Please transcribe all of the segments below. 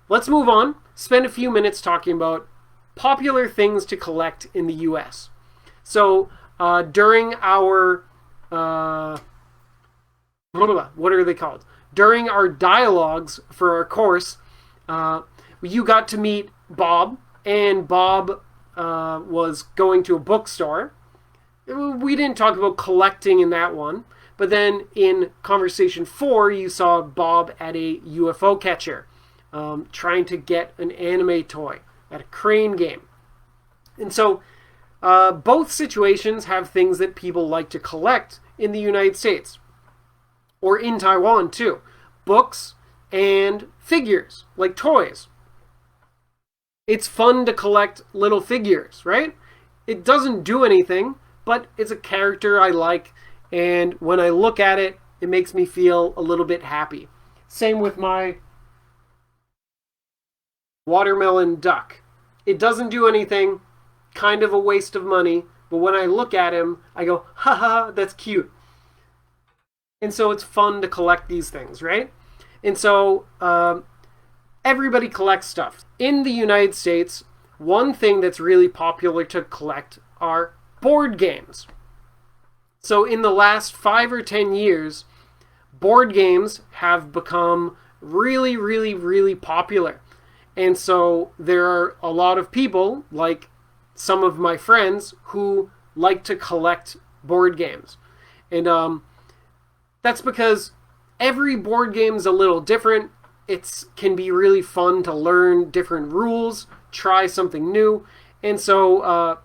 let's move on. Spend a few minutes talking about popular things to collect in the US. So during our what are they called? During our dialogues for our course, you got to meet Bob, and Bob was going to a bookstore. We didn't talk about collecting in that one, but then in conversation 4, you saw Bob at a UFO catcher, trying to get an anime toy at a crane game. And so both situations have things that people like to collect in the United States, or in Taiwan too. Books and figures, like toys. It's fun to collect little figures, right? It doesn't do anything, but it's a character I like, and when I look at it, it makes me feel a little bit happy. Same with my watermelon duck. It doesn't do anything, kind of a waste of money, but when I look at him, I go, haha, that's cute. And so it's fun to collect these things, right? And so everybody collects stuff. In the United States, one thing that's really popular to collect are board games. So in the last 5 or 10 years, board games have become really, really, really popular. And so there are a lot of people, like some of my friends, who like to collect board games. And that's because every board game is a little different. It can be really fun to learn different rules, try something new. And so,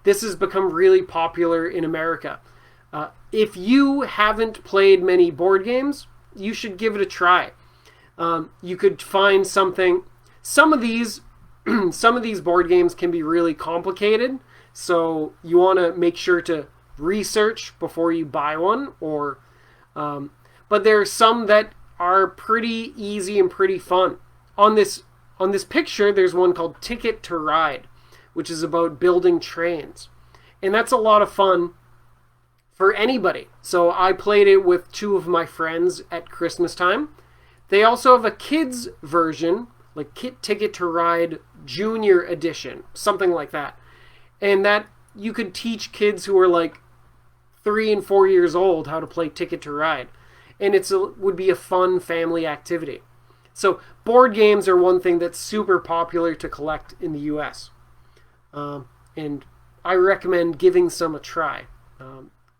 this has become really popular in America. If you haven't played many board games, you should give it a try. You could find something. Some of these board games can be really complicated, so you want to make sure to research before you buy one. But there are some that are pretty easy and pretty fun. On this picture, there's one called Ticket to Ride, which is about building trains, and that's a lot of fun for anybody. So I played it with 2 of my friends at Christmas time. They also have a kids version, like Ticket to Ride Junior Edition, something like that. And that you could teach kids who are like 3 and 4 years old how to play Ticket to Ride. And would be a fun family activity. So board games are one thing that's super popular to collect in the US. And I recommend giving some a try.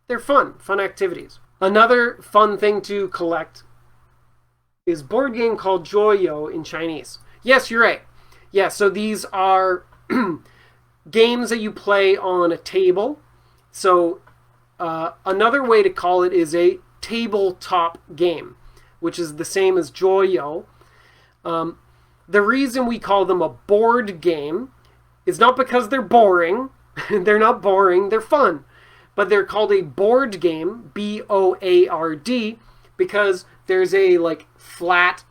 They're fun activities. Another fun thing to collect is a board game called Joyo in Chinese. Yes, you're right. Yeah, so these are games that you play on a table. So another way to call it is a tabletop game, which is the same as Joyo. The reason we call them a board game is not because they're boring. They're not boring, they're fun. But they're called a board game, B-O-A-R-D, because there's a flat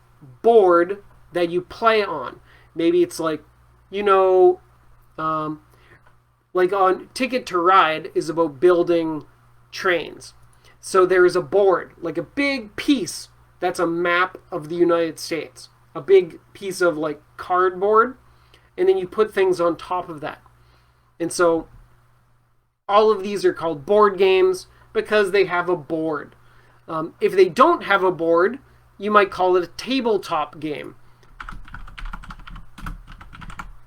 board that you play on. Maybe it's like on Ticket to Ride is about building trains. So there is a board, like a big piece that's a map of the United States. A big piece of cardboard, and then you put things on top of that. And so all of these are called board games because they have a board. If they don't have a board, you might call it a tabletop game.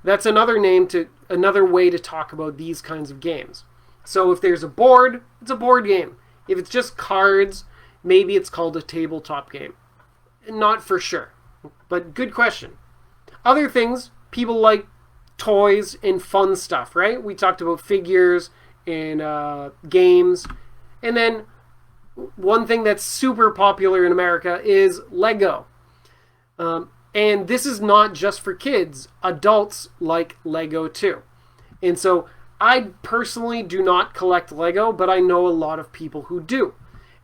That's another way to talk about these kinds of games. So if there's a board, it's a board game. If it's just cards, maybe it's called a tabletop game. Not for sure, but good question. Other things, people like toys and fun stuff, right? We talked about figures and games. And then one thing that's super popular in America is Lego. And this is not just for kids. Adults like Lego too. And so I personally do not collect Lego, but I know a lot of people who do.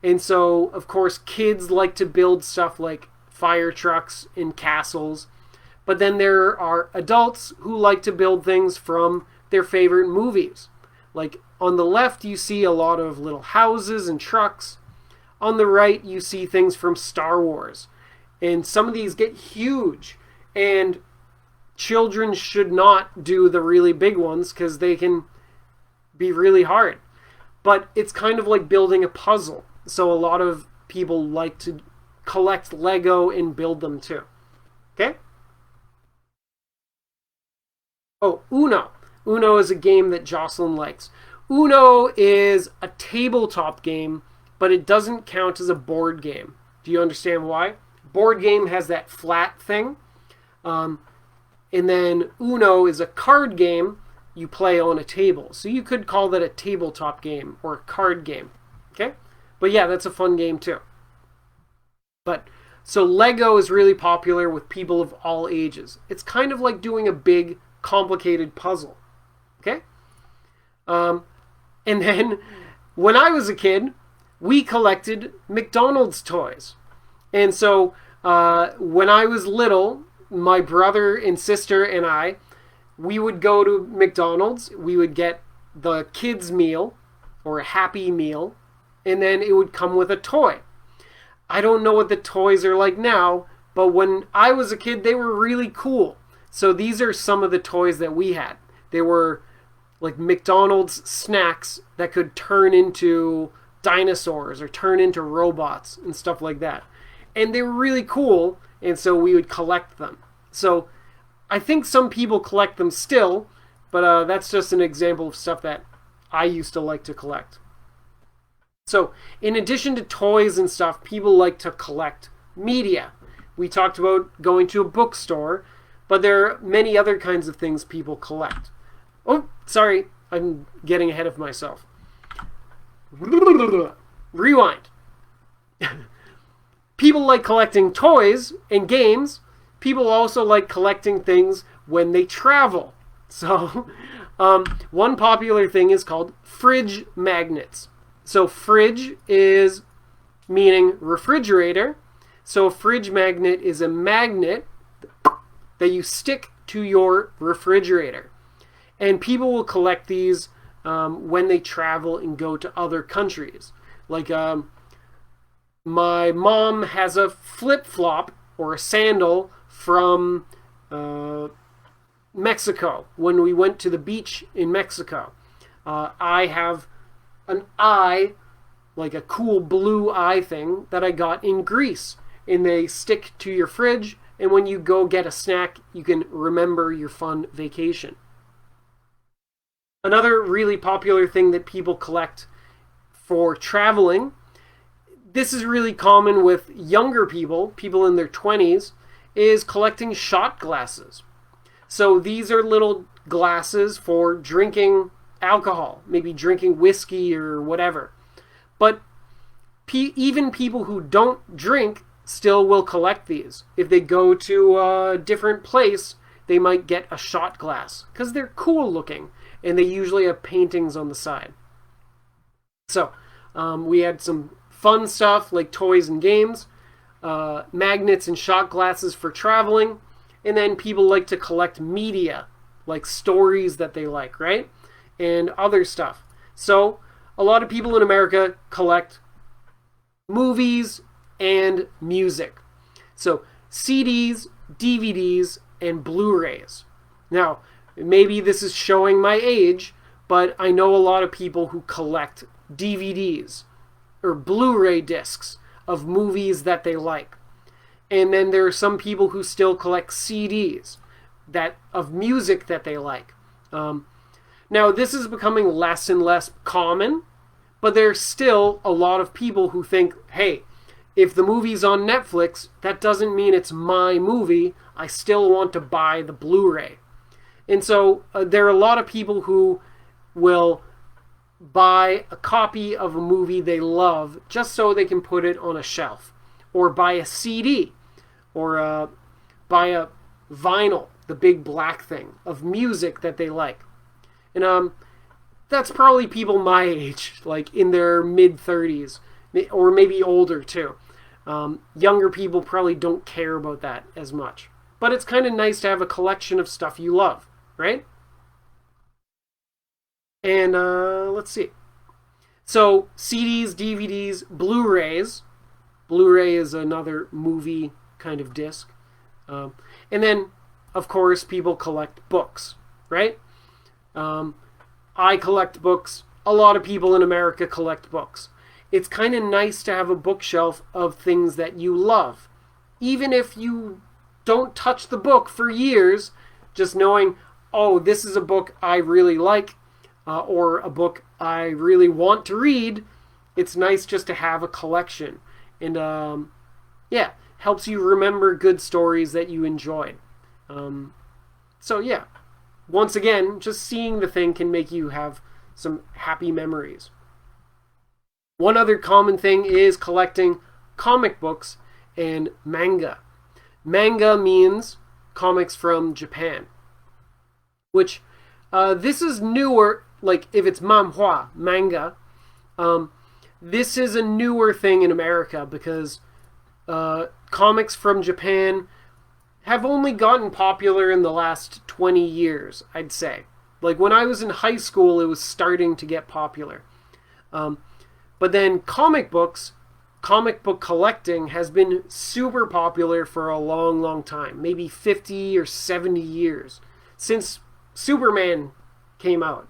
And so, of course, kids like to build stuff like fire trucks and castles. But then there are adults who like to build things from their favorite movies. Like on the left, you see a lot of little houses and trucks. On the right, you see things from Star Wars. And some of these get huge. And children should not do the really big ones because they can be really hard. But it's kind of like building a puzzle. So a lot of people like to collect Lego and build them too. Okay? Oh, Uno. Uno is a game that Jocelyn likes. Uno is a tabletop game, but it doesn't count as a board game. Do you understand why? Board game has that flat thing. And then Uno is a card game you play on a table. So you could call that a tabletop game or a card game. Okay? But yeah, that's a fun game too. But so Lego is really popular with people of all ages. It's kind of like doing a big, complicated puzzle. Okay? And then when I was a kid, we collected McDonald's toys. And so when I was little, my brother and sister and I, we would go to McDonald's. We would get the kids' meal or a Happy Meal, and then it would come with a toy. I don't know what the toys are like now, but when I was a kid, they were really cool. So these are some of the toys that we had. They were like McDonald's snacks that could turn into dinosaurs or turn into robots and stuff like that. And they were really cool, and so we would collect them. So I think some people collect them still, but that's just an example of stuff that I used to like to collect. So in addition to toys and stuff, people like to collect media. We talked about going to a bookstore, but there are many other kinds of things people collect. Oh, sorry, I'm getting ahead of myself. Rewind. People like collecting toys and games. People also like collecting things when they travel. So one popular thing is called fridge magnets. So fridge is meaning refrigerator. So a fridge magnet is a magnet that you stick to your refrigerator. And people will collect these when they travel and go to other countries. Like my mom has a flip-flop or a sandal from Mexico when we went to the beach in Mexico. I have an eye, like a cool blue eye thing that I got in Greece. And they stick to your fridge, and when you go get a snack, you can remember your fun vacation. Another really popular thing that people collect for traveling, this is really common with younger people in their 20s, is collecting shot glasses. So these are little glasses for drinking alcohol, maybe drinking whiskey or whatever. But even people who don't drink still will collect these. If they go to a different place, they might get a shot glass because they're cool looking. And they usually have paintings on the side. So we had some fun stuff like toys and games, magnets and shot glasses for traveling, and then people like to collect media, like stories that they like, right? And other stuff. So a lot of people in America collect movies and music. So CDs, DVDs, and Blu-rays. Now, maybe this is showing my age, but I know a lot of people who collect DVDs or Blu-ray discs of movies that they like. And then there are some people who still collect CDs of music that they like. Now, this is becoming less and less common, but there's still a lot of people who think, hey, if the movie's on Netflix, that doesn't mean it's my movie. I still want to buy the Blu-ray. And so there are a lot of people who will buy a copy of a movie they love just so they can put it on a shelf, or buy a CD, or buy a vinyl, the big black thing, of music that they like. And that's probably people my age, like in their mid-30s, or maybe older too. Younger people probably don't care about that as much. But it's kind of nice to have a collection of stuff you love, right? And let's see. So CDs, DVDs, Blu-rays. Blu-ray is another movie kind of disc. And then, of course, people collect books, right? I collect books. A lot of people in America collect books. It's kind of nice to have a bookshelf of things that you love. Even if you don't touch the book for years, just knowing, oh, this is a book I really like, or a book I really want to read, it's nice just to have a collection. And yeah, helps you remember good stories that you enjoyed. So yeah, once again, just seeing the thing can make you have some happy memories. One other common thing is collecting comic books and manga. Manga means comics from Japan, which this is newer, like if it's manhwa, manga, this is a newer thing in America because comics from Japan have only gotten popular in the last 20 years, I'd say. Like when I was in high school, it was starting to get popular. But then comic book collecting has been super popular for a long, long time. Maybe 50 or 70 years since Superman came out.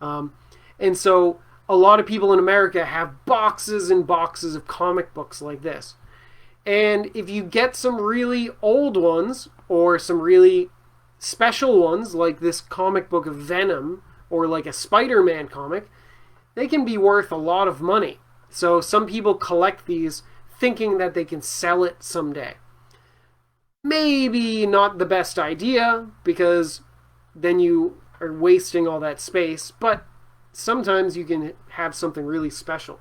And so a lot of people in America have boxes and boxes of comic books like this. And if you get some really old ones or some really special ones like this comic book of Venom or like a Spider-Man comic, they can be worth a lot of money. So some people collect these thinking that they can sell it someday. Maybe not the best idea because then you are wasting all that space, but sometimes you can have something really special.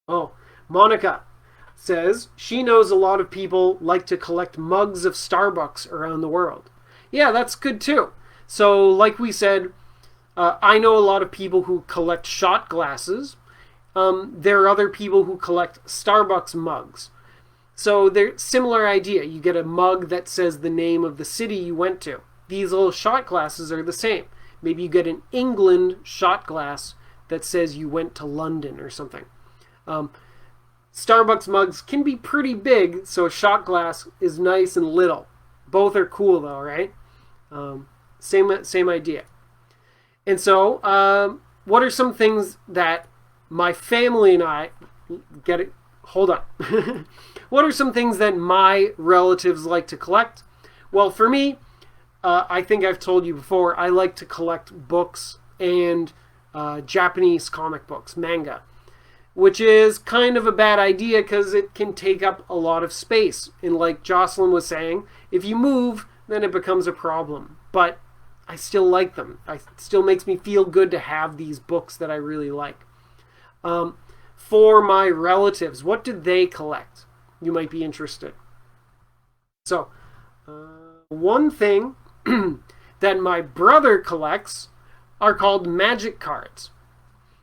Oh, Monica says she knows a lot of people like to collect mugs of Starbucks around the world. Yeah, that's good too. So like we said, I know a lot of people who collect shot glasses. There are other people who collect Starbucks mugs. So they're similar idea. You get a mug that says the name of the city you went to. These little shot glasses are the same. Maybe you get an England shot glass that says you went to London or something. Starbucks mugs can be pretty big, so a shot glass is nice and little. Both are cool though, right? Same idea. And so, what are some things that my family and I get it? Hold on. What are some things that my relatives like to collect? Well, for me, I think I've told you before, I like to collect books and Japanese comic books, manga, which is kind of a bad idea because it can take up a lot of space. And like Jocelyn was saying, if you move, then it becomes a problem. But I still like them. It still makes me feel good to have these books that I really like. For my relatives, what do they collect? You might be interested. So, one thing that my brother collects are called magic cards.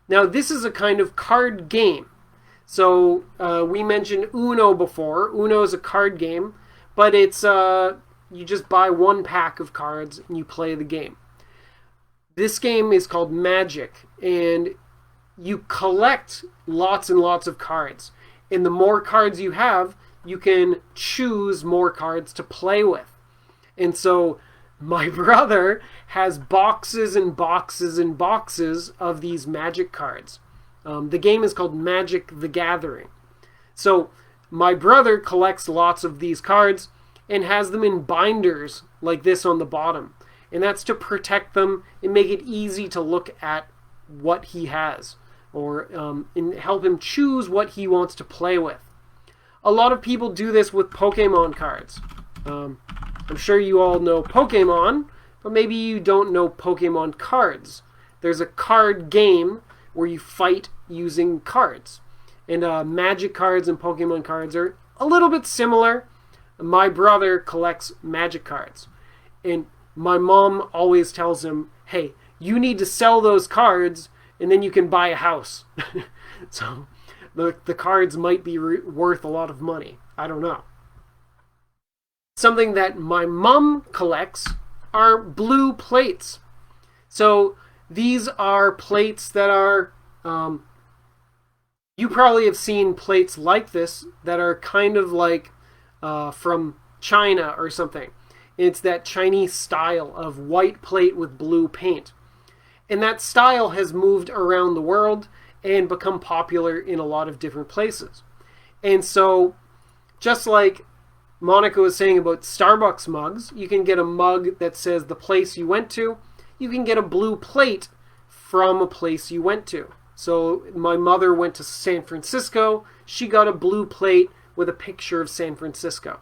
Now, this is a kind of card game. So, we mentioned Uno before. Uno is a card game, but it's you just buy one pack of cards and you play the game. This game is called Magic, and you collect lots and lots of cards. And the more cards you have, you can choose more cards to play with. And so my brother has boxes and boxes and boxes of these Magic cards. The game is called Magic the Gathering. So my brother collects lots of these cards and has them in binders like this on the bottom. And that's to protect them and make it easy to look at what he has, or and help him choose what he wants to play with. A lot of people do this with Pokemon cards. I'm sure you all know Pokemon, but maybe you don't know Pokemon cards. There's a card game where you fight using cards. And Magic cards and Pokemon cards are a little bit similar. My brother collects Magic cards. And my mom always tells him, hey, you need to sell those cards and then you can buy a house. So the cards might be worth a lot of money. I don't know. Something that my mom collects are blue plates. So these are plates that are, you probably have seen plates like this that are kind of like from China or something. It's that Chinese style of white plate with blue paint. And that style has moved around the world and become popular in a lot of different places. And so, just like Monica was saying about Starbucks mugs, you can get a mug that says the place you went to. You can get a blue plate from a place you went to. So my mother went to San Francisco. She got a blue plate with a picture of San Francisco.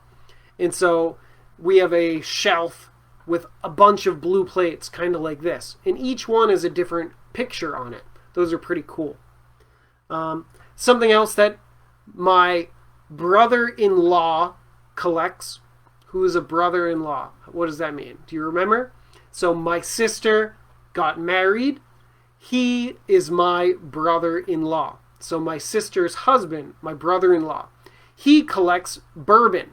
And so we have a shelf with a bunch of blue plates, kind of like this. And each one has a different picture on it. Those are pretty cool. Something else that my brother-in-law collects. Who is a brother-in-law? What does that mean? Do you remember? So my sister got married. He is my brother-in-law. So my sister's husband, my brother-in-law, he collects bourbon.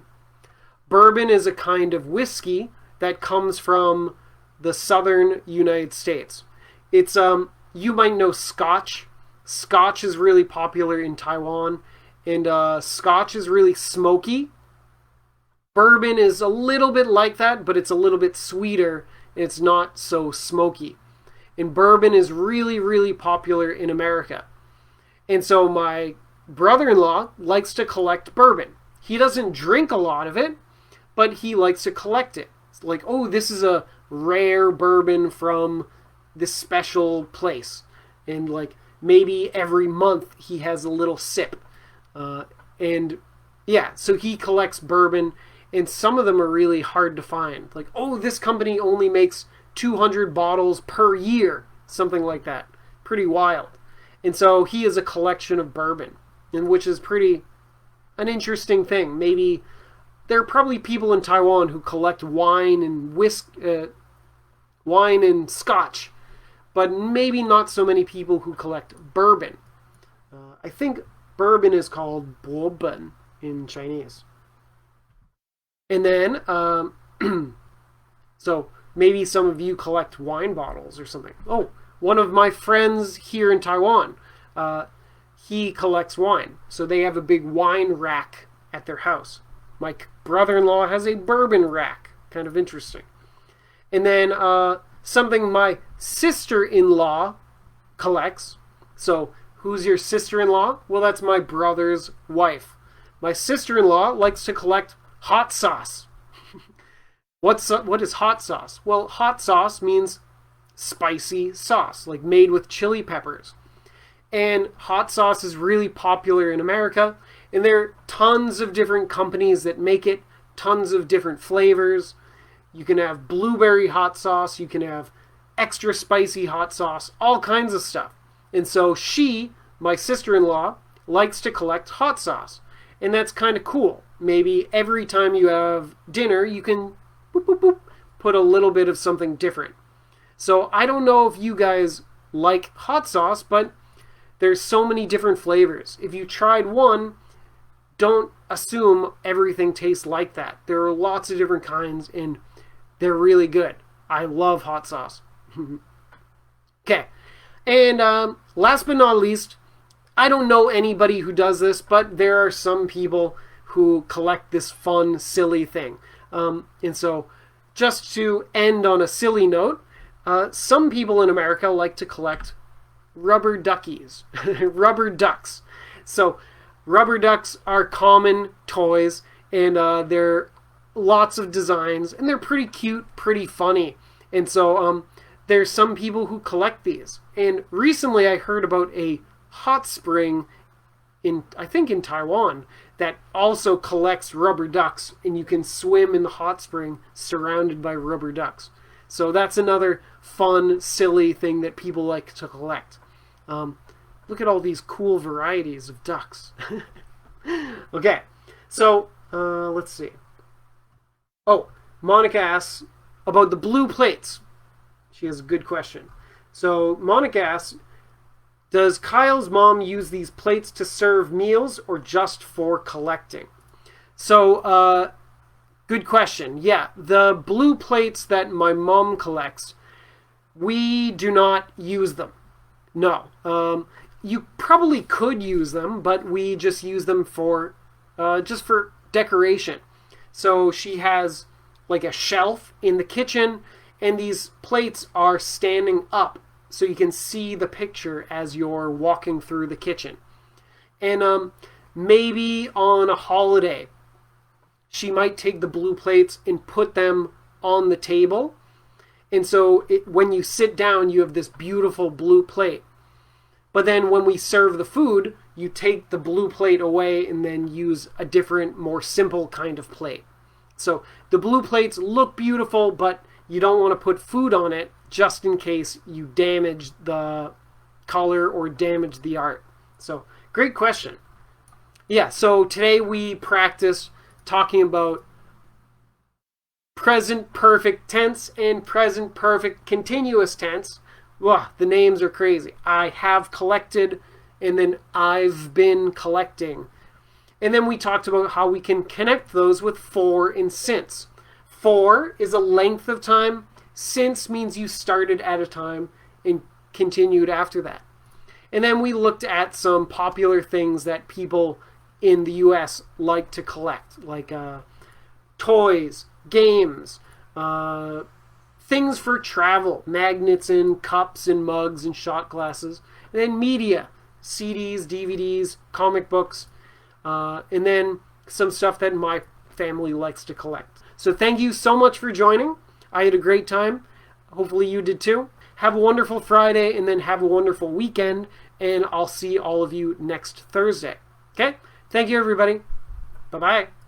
Bourbon is a kind of whiskey that comes from the southern United States. It's you might know Scotch. Scotch is really popular in Taiwan, and Scotch is really smoky. Bourbon is a little bit like that, but it's a little bit sweeter. It's not so smoky. And bourbon is really, really popular in America. And so my brother-in-law likes to collect bourbon. He doesn't drink a lot of it, but he likes to collect it. It's like, oh, this is a rare bourbon from this special place. And like maybe every month he has a little sip. And yeah, so he collects bourbon. And some of them are really hard to find. Like, oh, this company only makes 200 bottles per year. Something like that. Pretty wild. And so he has a collection of bourbon. And which is an interesting thing. Maybe there are probably people in Taiwan who collect wine and wine and Scotch. But maybe not so many people who collect bourbon. I think bourbon is called 波本 in Chinese. And then, so maybe some of you collect wine bottles or something. Oh, one of my friends here in Taiwan, he collects wine. So they have a big wine rack at their house. My brother-in-law has a bourbon rack. Kind of interesting. And then something my sister-in-law collects. So who's your sister-in-law? Well, that's my brother's wife. My sister-in-law likes to collect hot sauce. What is hot sauce? Well, hot sauce means spicy sauce, like made with chili peppers. And hot sauce is really popular in America, and there are tons of different companies that make it, tons of different flavors. You can have blueberry hot sauce, you can have extra spicy hot sauce, all kinds of stuff. And so she, my sister-in-law, likes to collect hot sauce. And that's kind of cool. Maybe every time you have dinner, you can boop, boop, boop, put a little bit of something different. So I don't know if you guys like hot sauce, but there's so many different flavors. If you tried one, don't assume everything tastes like that. There are lots of different kinds, and they're really good. I love hot sauce. Okay. And last but not least, I don't know anybody who does this, but there are some people who collect this fun, silly thing. And so, just to end on a silly note, some people in America like to collect rubber duckies, rubber ducks. So, rubber ducks are common toys, and they're lots of designs, and they're pretty cute, pretty funny. And so, there's some people who collect these. And recently I heard about a hot spring I think in Taiwan that also collects rubber ducks, and you can swim in the hot spring surrounded by rubber ducks. So that's another fun, silly thing that people like to collect. Look at all these cool varieties of ducks. Okay, so let's see. Oh, Monica asks about the blue plates. She has a good question. So Monica asks, does Kyle's mom use these plates to serve meals or just for collecting? So, good question. Yeah, the blue plates that my mom collects, we do not use them. No. You probably could use them, but we just use them for just for decoration. So she has like a shelf in the kitchen, and these plates are standing up so you can see the picture as you're walking through the kitchen. And maybe on a holiday, she might take the blue plates and put them on the table. And so when you sit down, you have this beautiful blue plate. But then when we serve the food, you take the blue plate away and then use a different, more simple kind of plate. So the blue plates look beautiful, but you don't want to put food on it just in case you damage the color or damage the art. So great question. Yeah, so today we practiced talking about present perfect tense and present perfect continuous tense. Wow, the names are crazy. I have collected, and then I've been collecting. And then we talked about how we can connect those with for and since. For is a length of time. Since means you started at a time and continued after that. And then we looked at some popular things that people in the US like to collect, like toys, games, things for travel, magnets and cups and mugs and shot glasses, and then media, CDs, DVDs, comic books, and then some stuff that my family likes to collect. So thank you so much for joining. I had a great time. Hopefully you did too. Have a wonderful Friday, and then have a wonderful weekend, and I'll see all of you next Thursday. Okay? Thank you, everybody. Bye-bye.